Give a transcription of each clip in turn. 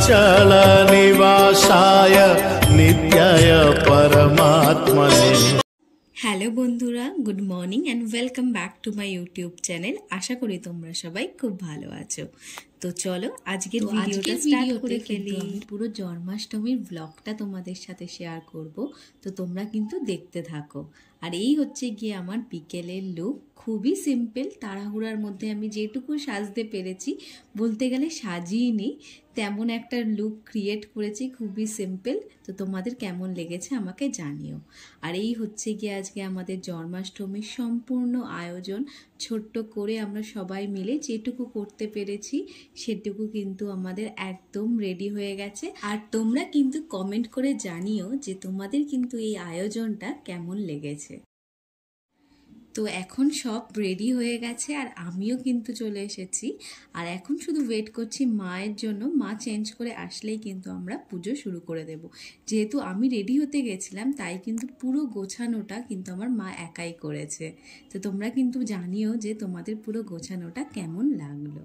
नीलाचलनिवासाय नित्याय परमात्मने। হ্যালো বন্ধুরা, good morning and welcome back to my YouTube channel. আশা করি তোমরা সবাই খুব ভালো আছো। তো চলো আজকের ভিডিওটা স্টার্ট করে ফেলি। আমি পুরো জন্মাষ্টমীর ব্লগটা তোমাদের সাথে শেয়ার করব, তো তোমরা কিন্তু দেখতে থাকো। আর এই হচ্ছে গিয়ে আমার বিকেলের লুক, খুবই সিম্পল, তাড়াহুড়ার মধ্যে আমি যেটুকু সাজতে পেরেছি, বলতে গেলে সাজিয়েনি, তেমন একটা লুক ক্রিয়েট করেছি, খুবই সিম্পল। তো তোমাদের কেমন লেগেছে আমাকে জানিও। আর এই হচ্ছে গিয়ে আজকে আমাদের জন্মাষ্টমীর সম্পূর্ণ আয়োজন, ছোট্ট করে আমরা সবাই মিলে যেটুকু করতে পেরেছি সেটুকু কিন্তু আমাদের একদম রেডি হয়ে গেছে। আর তোমরা কিন্তু কমেন্ট করে জানিও যে তোমাদের কিন্তু এই আয়োজনটা কেমন লেগেছে। তো এখন সব রেডি হয়ে গেছে আর আমিও কিন্তু চলে এসেছি। আর এখন শুধু ওয়েট করছি মায়ের জন্য, মা চেঞ্জ করে আসলেই কিন্তু আমরা পুজো শুরু করে দেব। যেহেতু আমি রেডি হতে গেছিলাম তাই কিন্তু পুরো গোছানোটা কিন্তু আমার মা একাই করেছে। তো তোমরা কিন্তু জানিও যে তোমাদের পুরো গোছানোটা কেমন লাগলো।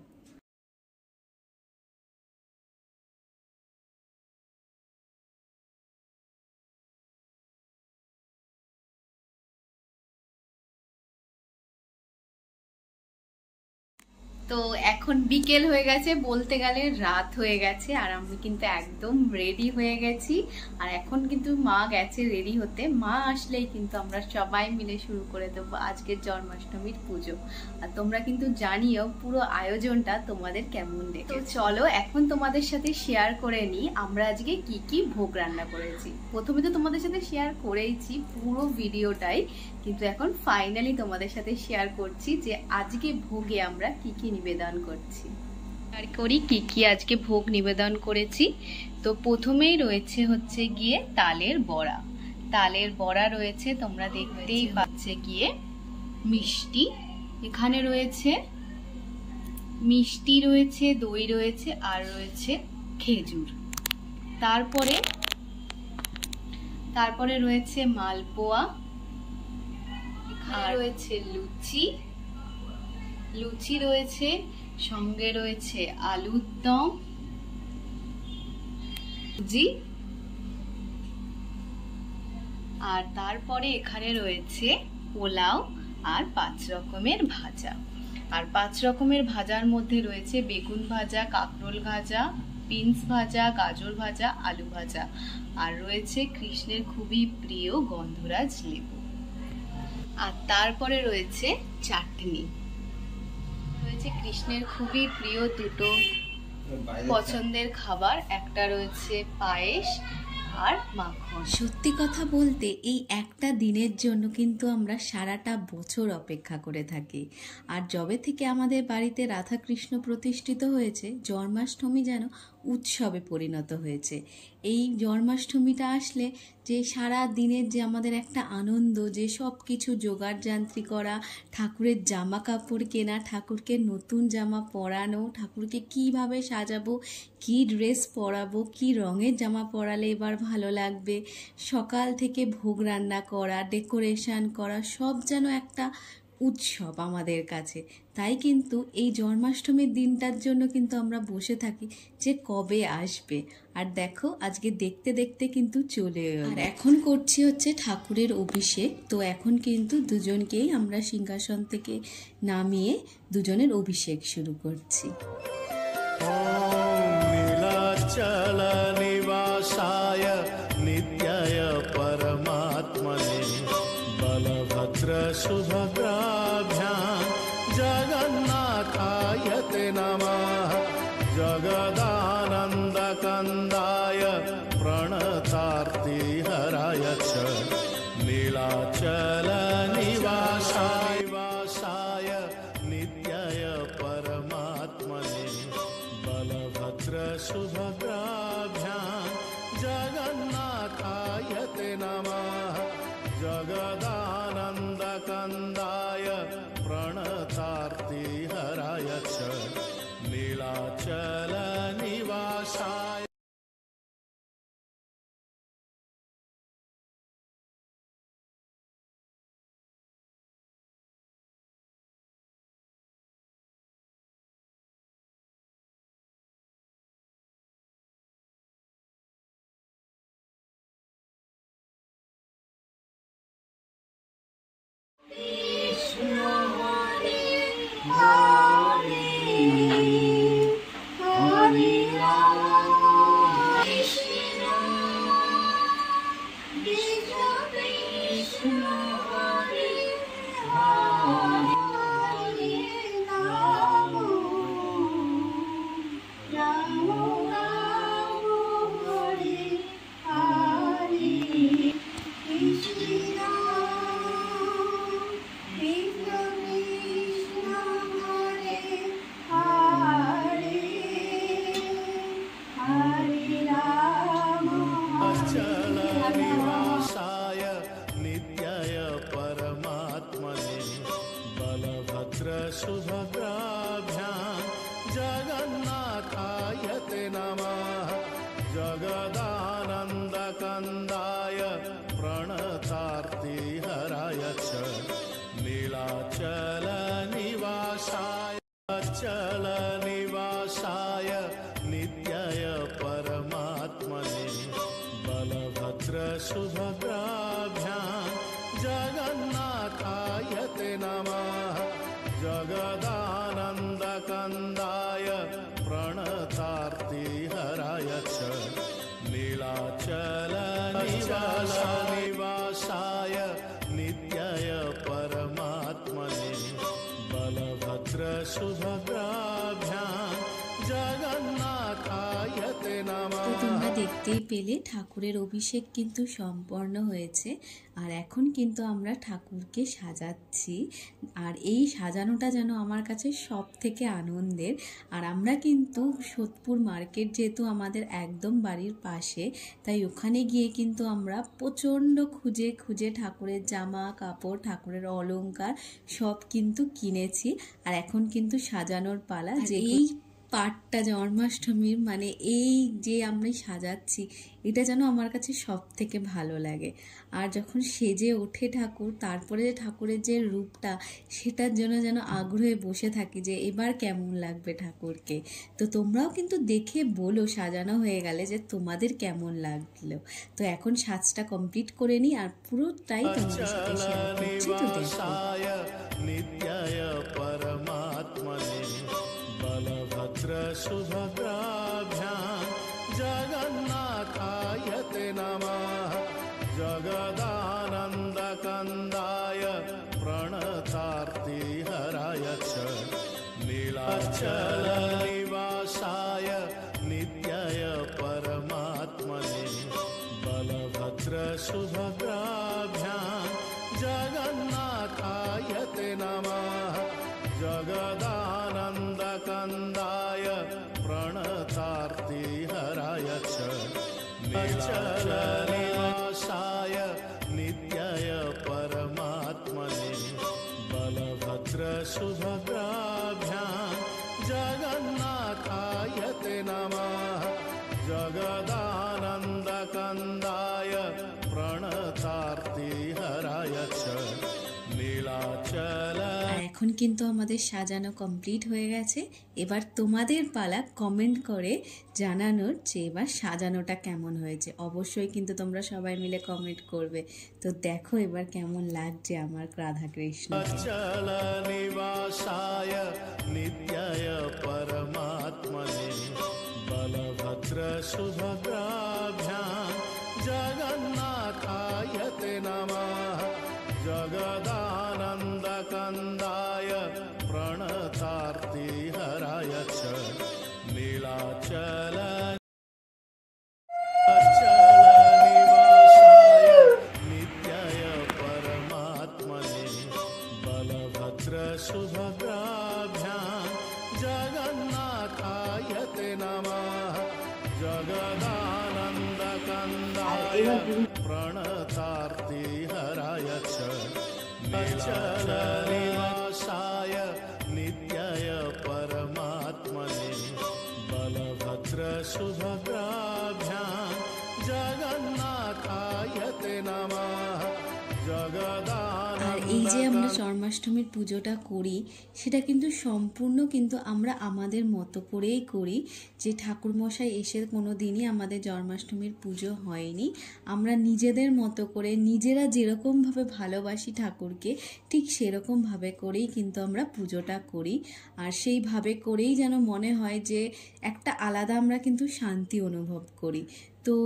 তো এখন বিকেল হয়ে গেছে, বলতে গেলে রাত হয়ে গেছে, আর আমি কিন্তু একদম রেডি হয়ে গেছি। আর এখন কিন্তু মা গেছে রেডি হতে, মা আসলেই কিন্তু আমরা সবাই মিলে শুরু করে দেবো আজকের জন্মাষ্টমীর পুজো। আর তোমরা কিন্তু জানিও পুরো আয়োজনটা তোমাদের কেমন লেগেছে। তো চলো এখন তোমাদের সাথে শেয়ার করে নিই আমরা আজকে কি কি ভোগ রান্না করেছি। প্রথমে তো তোমাদের সাথে শেয়ার করেইছি পুরো ভিডিওটাই, কিন্তু এখন ফাইনালি তোমাদের সাথে শেয়ার করছি যে আজকে ভোগে আমরা কি কি নিবেদন করছি আর করি কি কি আজকে ভোগ নিবেদন করেছি। তো প্রথমেই রয়েছে হচ্ছে গিয়ে তালের বড়া। তালের বড়া রয়েছে, তোমরা দেখতেই পাচ্ছে গিয়ে মিষ্টি, এখানে রয়েছে মিষ্টি রয়েছে, দই রয়েছে, আর রয়েছে খেজুর। তারপরে রয়েছে মালপোয়া, আর রয়েছে লুচি রয়েছে, সঙ্গে রয়েছে আলুর দম, আর তারপরে এখানে রয়েছে পোলাও আর 5 রকমের ভাজা। আর 5 রকমের ভাজার মধ্যে রয়েছে বেগুন ভাজা, কাঁকরোল ভাজা, বিনস ভাজা, গাজর ভাজা, আলু ভাজা, আর রয়েছে কৃষ্ণের খুবই প্রিয় গন্ধরাজ লেবু। আর তারপরে রয়েছে চাটনি, রয়েছে কৃষ্ণের খুবই প্রিয় দুটো পছন্দের খাবার, একটা রয়েছে পায়েস আর মাখন। সত্যি কথা বলতে এই একটা দিনের জন্য কিন্তু আমরা সারাটা বছর অপেক্ষা করে থাকি। আর যবে থেকে আমাদের বাড়িতে রাধাকৃষ্ণ প্রতিষ্ঠিত হয়েছে, জন্মাষ্টমী যেন উৎসবে পরিণত হয়েছে। এই জন্মাষ্টমীটা আসলে যে সারা দিনের যে আমাদের একটা আনন্দ, যে সব কিছু জোগাড় যান্ত্রী করা, ঠাকুরের জামা কাপড় কেনা, ঠাকুরকে নতুন জামা পরানো, ঠাকুরকে কিভাবে সাজাবো, কি ড্রেস পরাবো, কি রঙের জামা পরালে এবার ভালো লাগবে, সকাল থেকে ভোগ রান্না করা, ডেকোরেশন করা, সব যেন একটা উৎসব আমাদের কাছে। তাই কিন্তু এই জন্মাষ্টমীর দিনটার জন্য কিন্তু আমরা বসে থাকি যে কবে আসবে। আর দেখো আজকে দেখতে দেখতে কিন্তু চলে এলো। আর এখন করছি হচ্ছে ঠাকুরের অভিষেক। তো এখন কিন্তু দুজনকেই আমরা সিংহাসন থেকে নামিয়ে দুজনের অভিষেক শুরু করছি। नीलाचलनिवासाय नित्याय परमात्मने बलभद्र सुभद्राभ्यां जगन्नाथाय ते नमः। जगदानन्दकन्दाय प्रणतार्तिहराय च नीलाचलनिवासाय नित्याय परमात्मने बलभद्र सुभद्राभ्यां जगन्नाथाय ते नमः। जगदानन्दकन्दाय प्रणतार्तिहराय च नीलाचलनिवासाय। नमः जगदानन्दकन्दाय प्रणतार्तिहराय च नीलाचलनिवासाय अचलनिवासाय नित्याय परमात्मने बलभद्रसुभद्राभ्यां जगन्नाथाय ते नमः जगदानन्दकन्दाय प्रणतार्तिहराय च नीलाचलनिवासाय नित्याय परमात्मने बलभद्रसुभद्राभ्यां जगन्नाथाय ते नमः। তো তোমরা দেখতেই পেলে ঠাকুরের অভিষেক কিন্তু সম্পন্ন হয়েছে, আর এখন কিন্তু আমরা ঠাকুরকে সাজাচ্ছি। আর এই সাজানোটা যেন আমার কাছে সব থেকে আনন্দের। আর আমরা কিন্তু সোদপুর মার্কেট যেহেতু আমাদের একদম বাড়ির পাশে, তাই ওখানে গিয়ে কিন্তু আমরা প্রচণ্ড খুঁজে খুঁজে ঠাকুরের জামা কাপড়, ঠাকুরের অলংকার সব কিন্তু কিনেছি। আর এখন কিন্তু সাজানোর পালা। যে এই পাটটা জন্মাষ্টমীর মানে এই যে আমরা সাজাচ্ছি, এটা যেন আমার কাছে সব থেকে ভালো লাগে। আর যখন সেজে ওঠে ঠাকুর, তারপরে যে ঠাকুরের যে রূপটা, সেটার জন্য যেন আগ্রহে বসে থাকি যে এবার কেমন লাগবে ঠাকুরকে। তো তোমরাও কিন্তু দেখে বলো সাজানো হয়ে গেলে যে তোমাদের কেমন লাগলো। তো এখন সাজটা কমপ্লিট করে নিই আর পুরোটাই তোমাদের সাথে শেয়ার করছি। তো দেখো नित्याय परमात्मने बलभद्रसुभद्राभ्यां जगन्नाथाय ते नमः जगदानन्दकन्दाय प्रणतार्तिहराय च नीलाचलनिवासाय नित्याय परमात्मने बलभद्रसुभद्राभ्यां जगन्नाथाय ते नमः जगदानन्दकन्दाय प्रणतार्तिहराय च नीलाचलनिवासाय नित्याय परमात्मने बलभद्रसुभद्राभ्यां जगन्नाथाय ते नमः जगदानन्दकन्दाय प्रणतार्तिहराय च नीलाचल। এখন কিন্তু আমাদের সাজানো কমপ্লিট হয়ে গেছে। এবার তোমাদের পালা কমেন্ট করে জানানোর যে এবার সাজানোটা কেমন হয়েছে। অবশ্যই কিন্তু তোমরা সবাই মিলে কমেন্ট করবে। তো দেখো এবার কেমন লাগছে আমার রাধা কৃষ্ণ। निवासाय नित्याय परमात्मने बलभद्रसुभद्राभ्यां जगन्नाथाय ते नमः जगदानन्दकन्दाय प्रणतार्तिहराय च नीलाचल निवासाय नित्याय परमात्मने बलभद्रसुभद्राभ्यां जगन्नाथाय ते नमः जगदानन्दकन्दाय प्रणतार्तिहराय च नीलाचलनिवासाय नित्याय परमात्मने बलभद्रसुभद्राभ्यां जगन्नाथाय ते नमः আর এই যে আমরা জন্মাষ্টমীর পুজোটা করি, সেটা কিন্তু সম্পূর্ণ কিন্তু আমরা আমাদের মতো করেই করি। যে ঠাকুরমশাই এসে কোনো দিনই আমাদের জন্মাষ্টমীর পুজো হয়নি। আমরা নিজেদের মতো করে নিজেরা যেরকমভাবে ভালোবাসি ঠাকুরকে, ঠিক সেরকমভাবে করেই কিন্তু আমরা পুজোটা করি। আর সেইভাবে করেই যেন মনে হয় যে একটা আলাদা আমরা কিন্তু শান্তি অনুভব করি। তো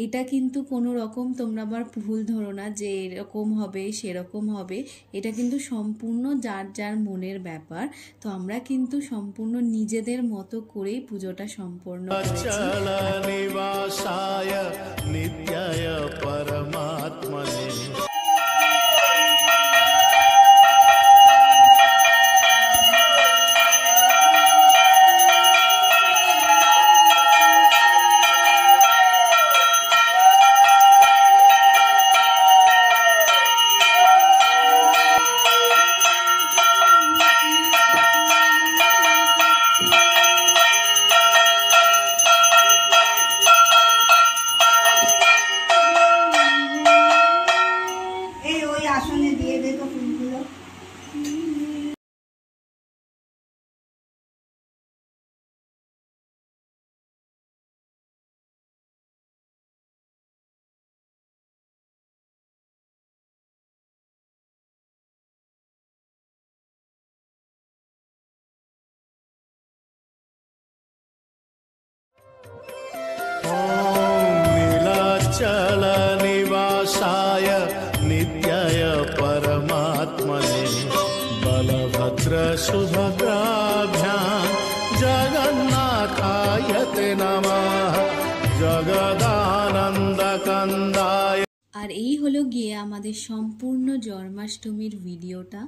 এটা কিন্তু কোনো রকম তোমরা আবার ভুল ধরো না যে এরকম হবে সেরকম হবে। এটা কিন্তু সম্পূর্ণ যার যার মনের ব্যাপার। তো আমরা কিন্তু সম্পূর্ণ নিজেদের মতো করেই পুজোটা সম্পন্ন করেছি। निवासाय नित्याय परमात्मने नमः जगदानन्दकन्दाय। আর এই হলো গিয়ে আমাদের সম্পূর্ণ জন্মাষ্টমীর ভিডিওটা,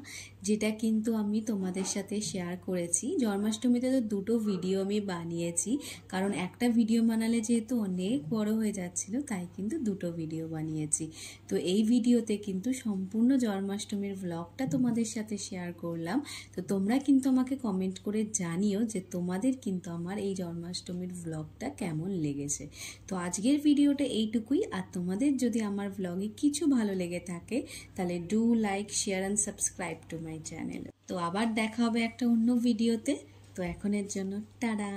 যেটা কিন্তু আমি তোমাদের সাথে শেয়ার করেছি। জন্মাষ্টমীতে তো দুটো ভিডিও আমি বানিয়েছি, কারণ একটা ভিডিও বানালে যেহেতু অনেক বড় হয়ে যাচ্ছিল, তাই কিন্তু দুটো ভিডিও বানিয়েছি। তো এই ভিডিওতে কিন্তু সম্পূর্ণ জন্মাষ্টমীর ব্লগটা তোমাদের সাথে শেয়ার করলাম। তো তোমরা কিন্তু আমাকে কমেন্ট করে জানিও যে তোমাদের কিন্তু আমার এই জন্মাষ্টমীর ব্লগটা কেমন লেগেছে। তো আজকের ভিডিওটা এইটুকুই। আর তোমাদের যদি আমার ব্লগে কিছু ভালো লেগে থাকে তাহলে do like, share and subscribe to my channel. তো আবার দেখা হবে একটা অন্য ভিডিওতে। তো এখনের জন্য টাটা।